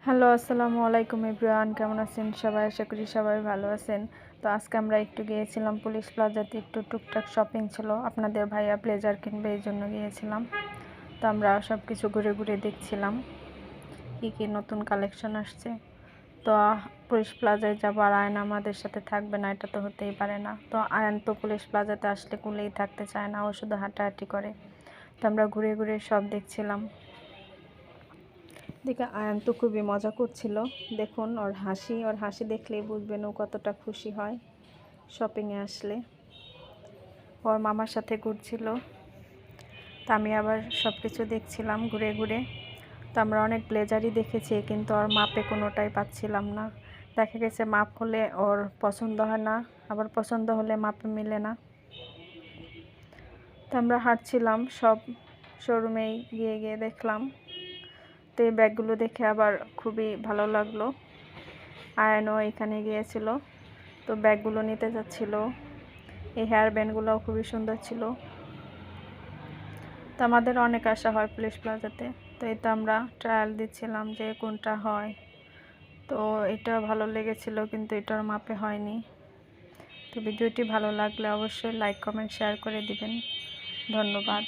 Hello, আসসালামু আলাইকুম everyone. কেমন আছেন সবাই? আশা করি সবাই ভালো আছেন। তো আজকে আমরা একটু গিয়েছিলাম পুলিশ প্লাজাতে, একটু টুকটাক শপিং ছিল। আপনাদের ভাইয়া ব্লেজার কিনবে এই জন্য গিয়েছিলাম। তো আমরা সব কিছু ঘুরে ঘুরে দেখছিলাম কী কী নতুন কালেকশন আসছে। তো পুলিশ প্লাজায় যাবো আর আয়ন আমাদের সাথে থাকবে না, এটা তো হতেই পারে না। তো আয়ন তো পুলিশ প্লাজাতে আসলে কুলেই থাকতে চায় না, ও শুধু হাঁটাহাঁটি করে। তো আমরা ঘুরে ঘুরে সব দেখছিলাম। দেখে আয়ান তো খুবই মজা করছিল। দেখুন ওর হাসি দেখলেই বুঝবেন ও কতটা খুশি হয় শপিংয়ে আসলে। ওর মামার সাথে ঘুরছিল, তা আমি আবার সব কিছু দেখছিলাম ঘুরে ঘুরে। তো আমরা অনেক ব্লেজারই দেখেছি, কিন্তু ওর মাপে কোনোটাই পাচ্ছিলাম না। দেখা গেছে মাপ হলে ওর পছন্দ হয় না, আবার পছন্দ হলে মাপে মিলে না। তো আমরা হাঁটছিলাম, সব শোরুমেই গিয়ে গিয়ে দেখলাম। তো এই ব্যাগগুলো দেখে আবার খুবই ভালো লাগলো। আয়নও এখানে গিয়েছিল, তো ব্যাগগুলো নিতে যাচ্ছিল। এই হেয়ার ব্যান্ডগুলোও খুবই সুন্দর ছিল। তো আমাদের অনেক আশা হয় পুলিশ প্লাজাতে। তো এটা আমরা ট্রায়াল দিচ্ছিলাম যে কোনটা হয়। তো এটা ভালো লেগেছিল, কিন্তু এটার মাপে হয়নি। তো ভিডিওটি ভালো লাগলে অবশ্যই লাইক কমেন্ট শেয়ার করে দিবেন। ধন্যবাদ।